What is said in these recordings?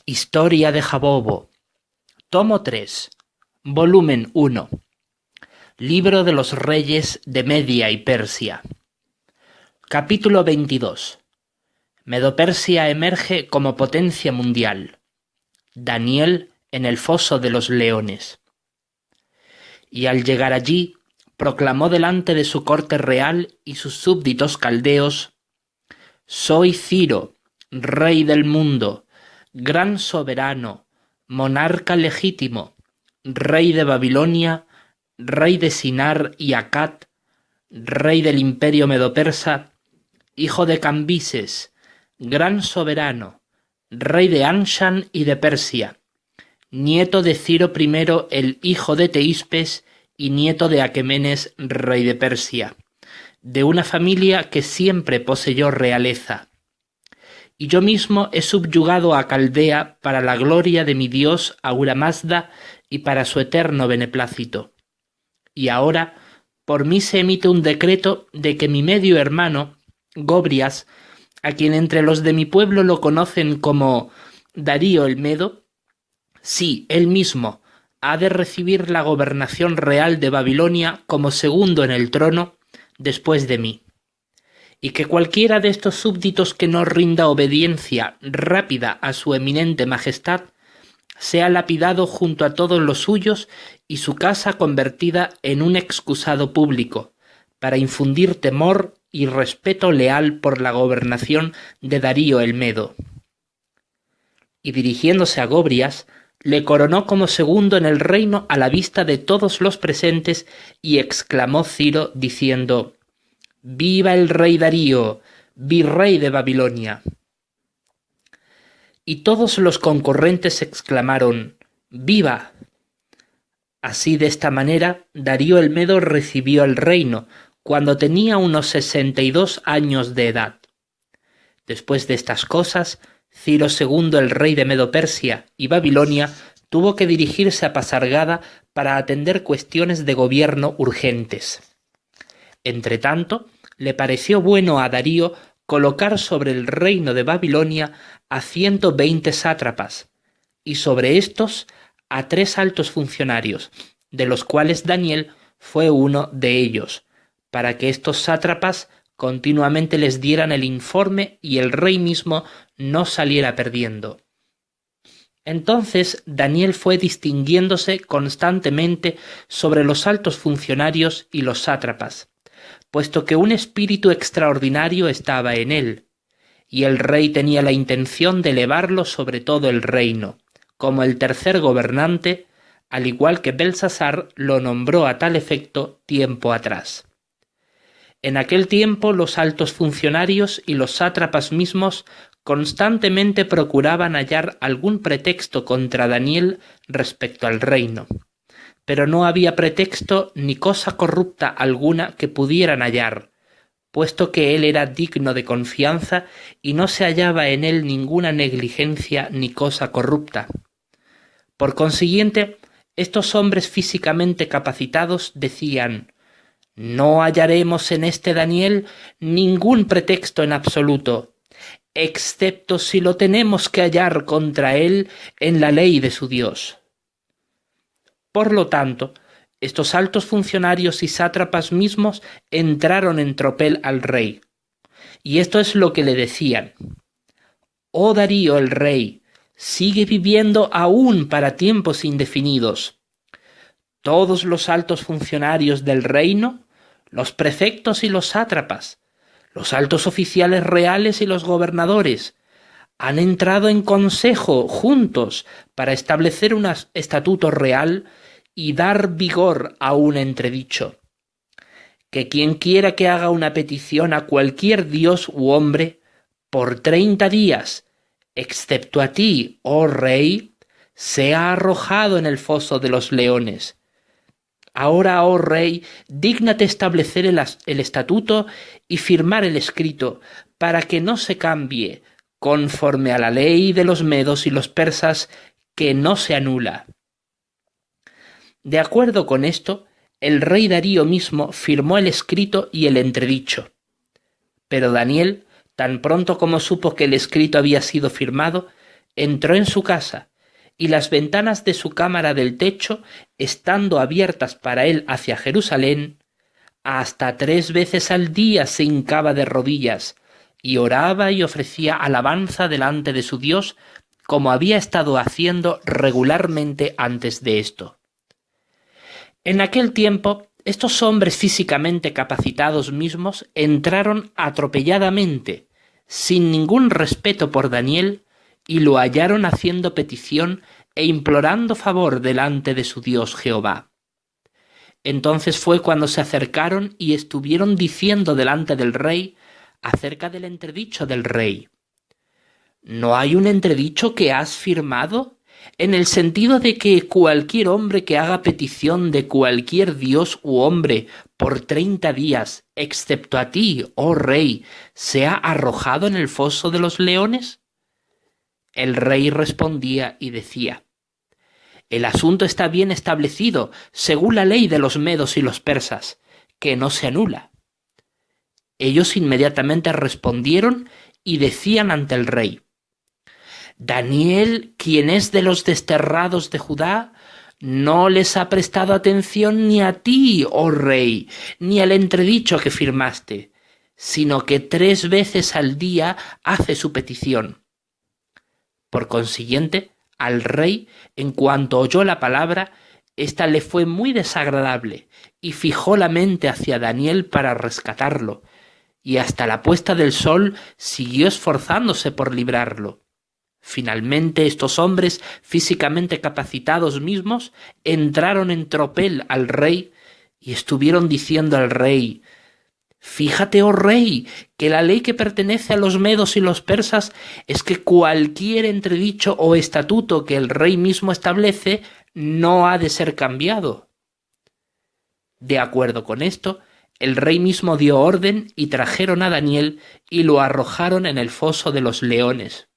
Historia de Jabobo, tomo 3, volumen 1, Libro de los Reyes de Media y Persia. Capítulo 22. Medo-Persia emerge como potencia mundial. Daniel en el foso de los leones. Y al llegar allí, proclamó delante de su corte real y sus súbditos caldeos: «Soy Ciro, rey del mundo, gran soberano, monarca legítimo, rey de Babilonia, rey de Sinar y Akkad, rey del imperio medo-persa, hijo de Cambises, gran soberano, rey de Anshan y de Persia, nieto de Ciro I el hijo de Teispes y nieto de Aquemenes rey de Persia, de una familia que siempre poseyó realeza. Y yo mismo he subyugado a Caldea para la gloria de mi Dios Ahura Mazda y para su eterno beneplácito. Y ahora por mí se emite un decreto de que mi medio hermano, Gobrias, a quien entre los de mi pueblo lo conocen como Darío el Medo, sí, él mismo, ha de recibir la gobernación real de Babilonia como segundo en el trono después de mí. Y que cualquiera de estos súbditos que no rinda obediencia rápida a su eminente majestad sea lapidado junto a todos los suyos y su casa convertida en un excusado público, para infundir temor y respeto leal por la gobernación de Darío el Medo». Y dirigiéndose a Gobrias, le coronó como segundo en el reino a la vista de todos los presentes, y exclamó Ciro diciendo: «¡Viva el rey Darío, virrey de Babilonia!». Y todos los concurrentes exclamaron: «¡Viva!». Así, de esta manera, Darío el Medo recibió el reino cuando tenía unos 62 años de edad. Después de estas cosas, Ciro II, el rey de Medo-Persia y Babilonia, tuvo que dirigirse a Pasargada para atender cuestiones de gobierno urgentes. Entretanto, le pareció bueno a Darío colocar sobre el reino de Babilonia a 120 sátrapas, y sobre estos a 3 altos funcionarios, de los cuales Daniel fue uno de ellos, para que estos sátrapas continuamente les dieran el informe y el rey mismo no saliera perdiendo. Entonces Daniel fue distinguiéndose constantemente sobre los altos funcionarios y los sátrapas, puesto que un espíritu extraordinario estaba en él, y el rey tenía la intención de elevarlo sobre todo el reino, como el tercer gobernante, al igual que Belsasar lo nombró a tal efecto tiempo atrás. En aquel tiempo los altos funcionarios y los sátrapas mismos constantemente procuraban hallar algún pretexto contra Daniel respecto al reino, pero no había pretexto ni cosa corrupta alguna que pudieran hallar, puesto que él era digno de confianza y no se hallaba en él ninguna negligencia ni cosa corrupta. Por consiguiente, estos hombres físicamente capacitados decían: «No hallaremos en este Daniel ningún pretexto en absoluto, excepto si lo tenemos que hallar contra él en la ley de su Dios». Por lo tanto, estos altos funcionarios y sátrapas mismos entraron en tropel al rey, y esto es lo que le decían: «Oh Darío el rey, sigue viviendo aún para tiempos indefinidos. Todos los altos funcionarios del reino, los prefectos y los sátrapas, los altos oficiales reales y los gobernadores, han entrado en consejo juntos para establecer un estatuto real y dar vigor a un entredicho. Que quien quiera que haga una petición a cualquier dios u hombre, por 30 días, excepto a ti, oh rey, sea arrojado en el foso de los leones. Ahora, oh rey, dígnate establecer el estatuto y firmar el escrito, para que no se cambie, conforme a la ley de los medos y los persas, que no se anula». De acuerdo con esto, el rey Darío mismo firmó el escrito y el entredicho. Pero Daniel, tan pronto como supo que el escrito había sido firmado, entró en su casa, y las ventanas de su cámara del techo, estando abiertas para él hacia Jerusalén, hasta 3 veces al día se hincaba de rodillas, y oraba y ofrecía alabanza delante de su Dios, como había estado haciendo regularmente antes de esto. En aquel tiempo, estos hombres físicamente capacitados mismos entraron atropelladamente, sin ningún respeto por Daniel, y lo hallaron haciendo petición e implorando favor delante de su Dios Jehová. Entonces fue cuando se acercaron y estuvieron diciendo delante del rey acerca del entredicho del rey. ¿No hay un entredicho que has firmado? En el sentido de que cualquier hombre que haga petición de cualquier dios u hombre por 30 días, excepto a ti, oh rey, sea arrojado en el foso de los leones. El rey respondía y decía: el asunto está bien establecido, según la ley de los medos y los persas, que no se anula. Ellos inmediatamente respondieron y decían ante el rey: Daniel, quien es de los desterrados de Judá, no les ha prestado atención ni a ti, oh rey, ni al entredicho que firmaste, sino que 3 veces al día hace su petición. Por consiguiente, al rey, en cuanto oyó la palabra, ésta le fue muy desagradable, y fijó la mente hacia Daniel para rescatarlo, y hasta la puesta del sol siguió esforzándose por librarlo. Finalmente estos hombres físicamente capacitados mismos entraron en tropel al rey y estuvieron diciendo al rey: fíjate, oh rey, que la ley que pertenece a los medos y los persas es que cualquier entredicho o estatuto que el rey mismo establece no ha de ser cambiado. De acuerdo con esto, el rey mismo dio orden y trajeron a Daniel y lo arrojaron en el foso de los leones.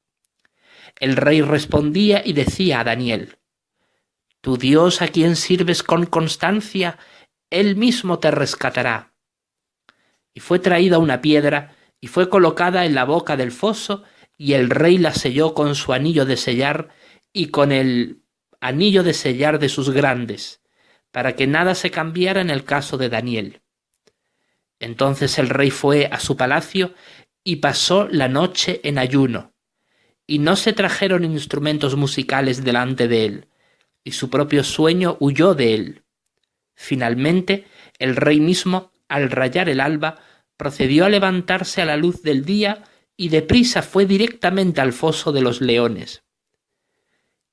El rey respondía y decía a Daniel: tu Dios, a quien sirves con constancia, él mismo te rescatará. Y fue traída una piedra y fue colocada en la boca del foso, y el rey la selló con su anillo de sellar y con el anillo de sellar de sus grandes, para que nada se cambiara en el caso de Daniel. Entonces el rey fue a su palacio y pasó la noche en ayuno, y no se trajeron instrumentos musicales delante de él, y su propio sueño huyó de él. Finalmente, el rey mismo, al rayar el alba, procedió a levantarse a la luz del día y deprisa fue directamente al foso de los leones.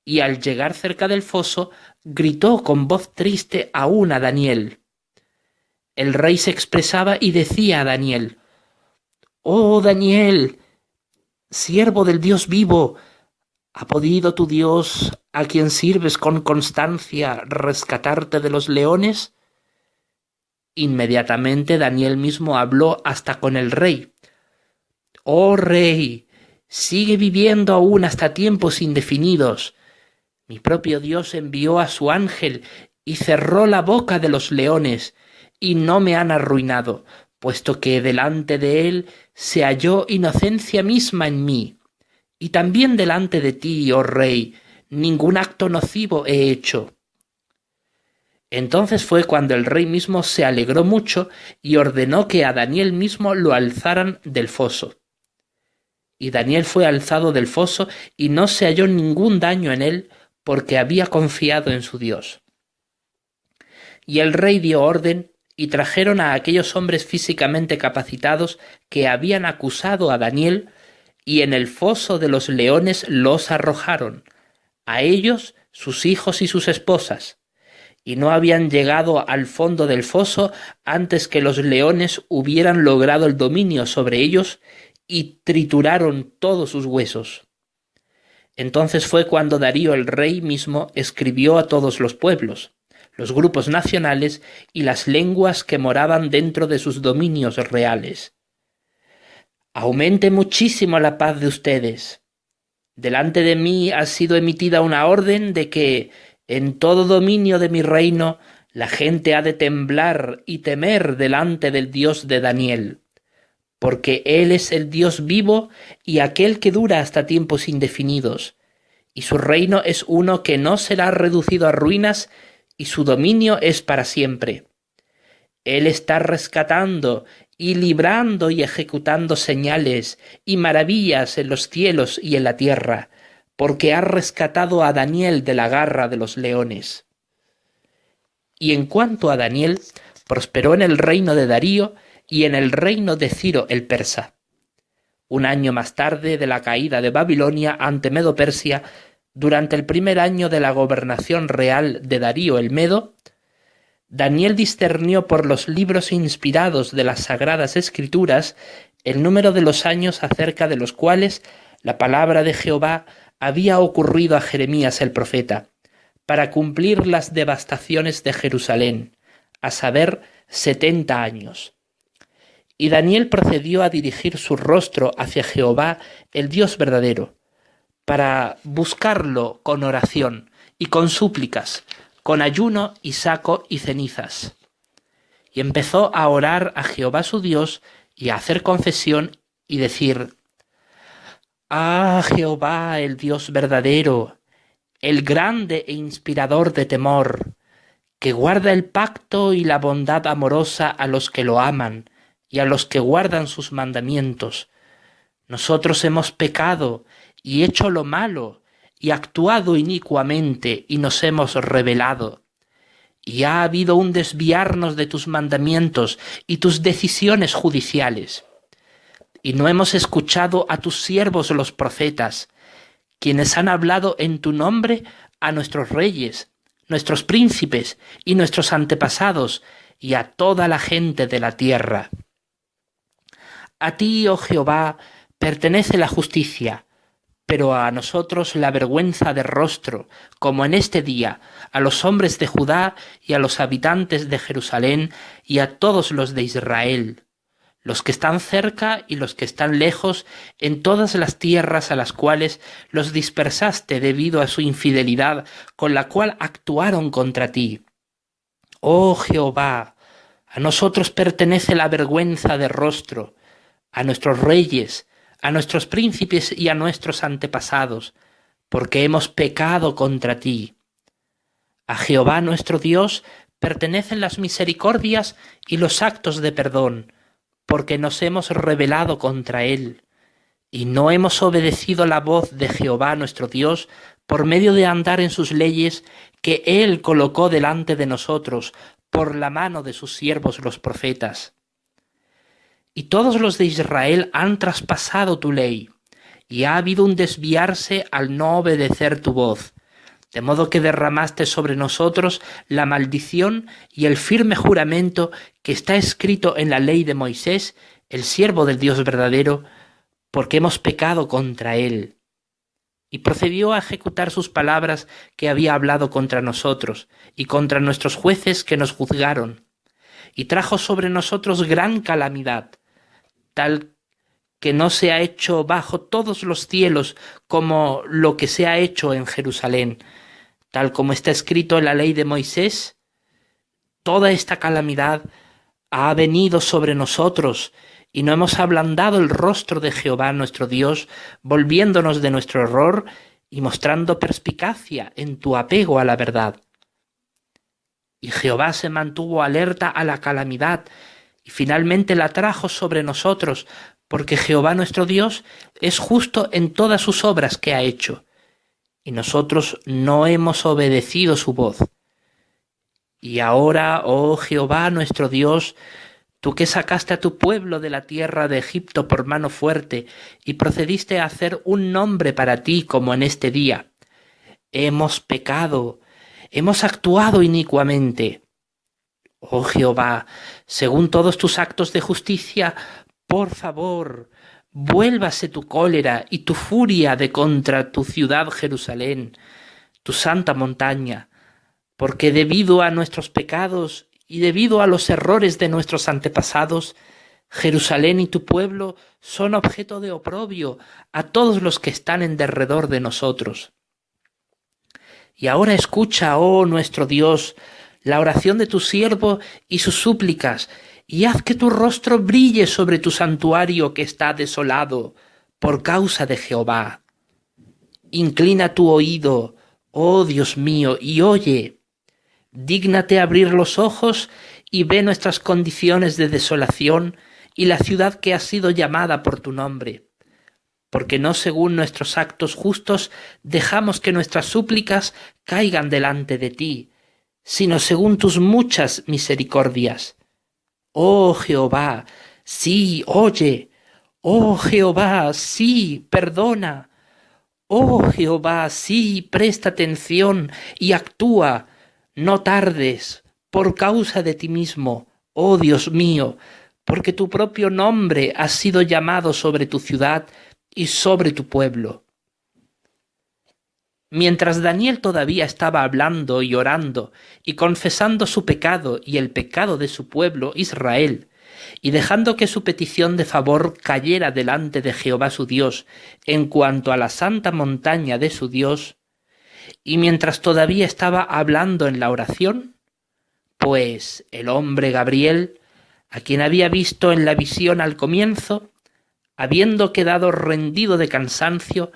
Y al llegar cerca del foso, gritó con voz triste aún a Daniel. El rey se expresaba y decía a Daniel: «Oh Daniel, siervo del Dios vivo, ¿ha podido tu Dios, a quien sirves con constancia, rescatarte de los leones?» Inmediatamente Daniel mismo habló hasta con el rey. «Oh rey, sigue viviendo aún hasta tiempos indefinidos. Mi propio Dios envió a su ángel y cerró la boca de los leones, y no me han arruinado, puesto que delante de él se halló inocencia misma en mí. Y también delante de ti, oh rey, ningún acto nocivo he hecho». Entonces fue cuando el rey mismo se alegró mucho y ordenó que a Daniel mismo lo alzaran del foso. Y Daniel fue alzado del foso y no se halló ningún daño en él, porque había confiado en su Dios. Y el rey dio orden y trajeron a aquellos hombres físicamente capacitados que habían acusado a Daniel, y en el foso de los leones los arrojaron, a ellos, sus hijos y sus esposas, y no habían llegado al fondo del foso antes que los leones hubieran logrado el dominio sobre ellos y trituraron todos sus huesos. Entonces fue cuando Darío el rey mismo escribió a todos los pueblos, los grupos nacionales y las lenguas que moraban dentro de sus dominios reales: «Aumente muchísimo la paz de ustedes. Delante de mí ha sido emitida una orden de que en todo dominio de mi reino la gente ha de temblar y temer delante del Dios de Daniel, porque Él es el Dios vivo y aquel que dura hasta tiempos indefinidos, y su reino es uno que no será reducido a ruinas, y su dominio es para siempre. Él está rescatando y librando y ejecutando señales y maravillas en los cielos y en la tierra, porque ha rescatado a Daniel de la garra de los leones. Y en cuanto a Daniel, prosperó en el reino de Darío y en el reino de Ciro el persa. Un año más tarde de la caída de Babilonia ante Medo-Persia, durante el primer año de la gobernación real de Darío el Medo, Daniel discernió por los libros inspirados de las Sagradas Escrituras el número de los años acerca de los cuales la palabra de Jehová había ocurrido a Jeremías el profeta, para cumplir las devastaciones de Jerusalén, a saber, 70 años. Y Daniel procedió a dirigir su rostro hacia Jehová, el Dios verdadero, para buscarlo con oración y con súplicas, con ayuno y saco y cenizas. Y empezó a orar a Jehová su Dios y a hacer confesión y decir: «Ah, Jehová, el Dios verdadero, el grande e inspirador de temor, que guarda el pacto y la bondad amorosa a los que lo aman y a los que guardan sus mandamientos. Nosotros hemos pecado y hecho lo malo, y actuado inicuamente, y nos hemos rebelado. Y ha habido un desviarnos de tus mandamientos y tus decisiones judiciales. Y no hemos escuchado a tus siervos los profetas, quienes han hablado en tu nombre a nuestros reyes, nuestros príncipes y nuestros antepasados, y a toda la gente de la tierra. A ti, oh Jehová, pertenece la justicia, pero a nosotros la vergüenza de rostro, como en este día, a los hombres de Judá y a los habitantes de Jerusalén y a todos los de Israel, los que están cerca y los que están lejos, en todas las tierras a las cuales los dispersaste debido a su infidelidad con la cual actuaron contra ti. Oh Jehová, a nosotros pertenece la vergüenza de rostro, a nuestros reyes, a nuestros príncipes y a nuestros antepasados, porque hemos pecado contra ti. A Jehová nuestro Dios pertenecen las misericordias y los actos de perdón, porque nos hemos rebelado contra él, y no hemos obedecido la voz de Jehová nuestro Dios por medio de andar en sus leyes que él colocó delante de nosotros por la mano de sus siervos los profetas. Y todos los de Israel han traspasado tu ley, y ha habido un desviarse al no obedecer tu voz, de modo que derramaste sobre nosotros la maldición y el firme juramento que está escrito en la ley de Moisés, el siervo del Dios verdadero, porque hemos pecado contra él. Y procedió a ejecutar sus palabras que había hablado contra nosotros, y contra nuestros jueces que nos juzgaron, y trajo sobre nosotros gran calamidad, tal que no se ha hecho bajo todos los cielos como lo que se ha hecho en Jerusalén. Tal como está escrito en la ley de Moisés, toda esta calamidad ha venido sobre nosotros, y no hemos ablandado el rostro de Jehová nuestro Dios, volviéndonos de nuestro error y mostrando perspicacia en tu apego a la verdad. Y Jehová se mantuvo alerta a la calamidad, y finalmente la trajo sobre nosotros, porque Jehová nuestro Dios es justo en todas sus obras que ha hecho, y nosotros no hemos obedecido su voz. Y ahora, oh Jehová nuestro Dios, tú que sacaste a tu pueblo de la tierra de Egipto por mano fuerte, y procediste a hacer un nombre para ti como en este día, hemos pecado, hemos actuado inicuamente. Oh Jehová, según todos tus actos de justicia, por favor, vuélvase tu cólera y tu furia de contra tu ciudad Jerusalén, tu santa montaña, porque debido a nuestros pecados y debido a los errores de nuestros antepasados, Jerusalén y tu pueblo son objeto de oprobio a todos los que están en derredor de nosotros. Y ahora escucha, oh nuestro Dios, la oración de tu siervo y sus súplicas, y haz que tu rostro brille sobre tu santuario que está desolado por causa de Jehová. Inclina tu oído, oh Dios mío, y oye. Dígnate abrir los ojos y ve nuestras condiciones de desolación y la ciudad que ha sido llamada por tu nombre. Porque no según nuestros actos justos dejamos que nuestras súplicas caigan delante de ti, sino según tus muchas misericordias. Oh Jehová, sí, oye. Oh Jehová, sí, perdona. Oh Jehová, sí, presta atención y actúa. No tardes, por causa de ti mismo, oh Dios mío, porque tu propio nombre ha sido llamado sobre tu ciudad y sobre tu pueblo. Mientras Daniel todavía estaba hablando y orando y confesando su pecado y el pecado de su pueblo Israel, y dejando que su petición de favor cayera delante de Jehová su Dios en cuanto a la santa montaña de su Dios, y mientras todavía estaba hablando en la oración, pues el hombre Gabriel, a quien había visto en la visión al comienzo, habiendo quedado rendido de cansancio,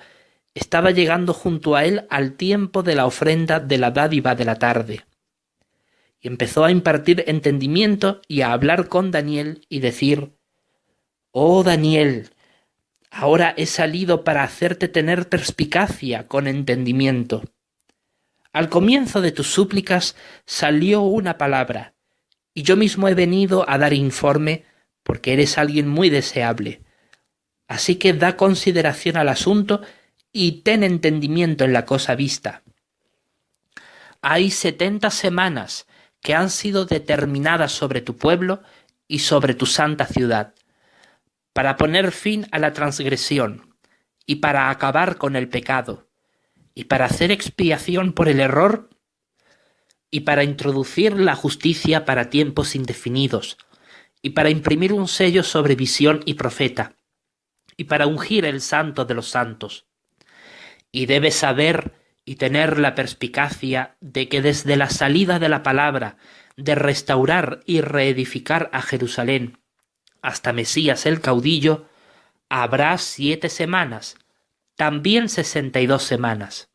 estaba llegando junto a él al tiempo de la ofrenda de la dádiva de la tarde. Y empezó a impartir entendimiento y a hablar con Daniel y decir: «Oh Daniel, ahora he salido para hacerte tener perspicacia con entendimiento. Al comienzo de tus súplicas salió una palabra, y yo mismo he venido a dar informe porque eres alguien muy deseable. Así que da consideración al asunto y ten entendimiento en la cosa vista. Hay 70 semanas que han sido determinadas sobre tu pueblo y sobre tu santa ciudad, para poner fin a la transgresión y para acabar con el pecado, y para hacer expiación por el error, y para introducir la justicia para tiempos indefinidos, y para imprimir un sello sobre visión y profeta, y para ungir el santo de los santos. Y debes saber y tener la perspicacia de que desde la salida de la palabra de restaurar y reedificar a Jerusalén hasta Mesías el caudillo, habrá 7 semanas, también 62 semanas.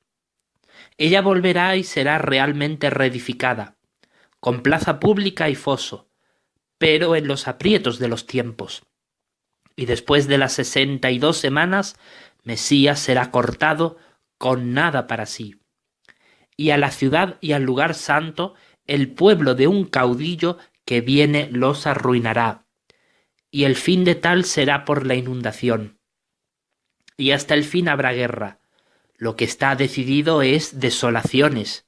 Ella volverá y será realmente reedificada, con plaza pública y foso, pero en los aprietos de los tiempos. Y después de las 62 semanas, Mesías será cortado con nada para sí. Y a la ciudad y al lugar santo, el pueblo de un caudillo que viene los arruinará. Y el fin de tal será por la inundación. Y hasta el fin habrá guerra. Lo que está decidido es desolaciones.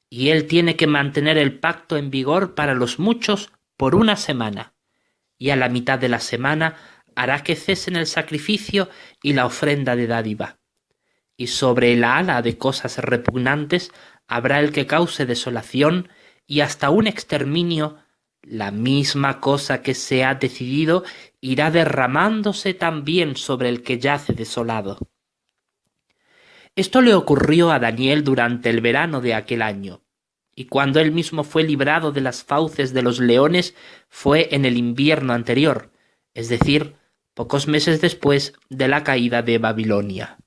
Y él tiene que mantener el pacto en vigor para los muchos por 1 semana. Y a la mitad de la semana hará que cesen el sacrificio y la ofrenda de dádiva. Y sobre la ala de cosas repugnantes habrá el que cause desolación y hasta un exterminio. La misma cosa que se ha decidido irá derramándose también sobre el que yace desolado. Esto le ocurrió a Daniel durante el verano de aquel año, y cuando él mismo fue librado de las fauces de los leones fue en el invierno anterior, es decir, pocos meses después de la caída de Babilonia.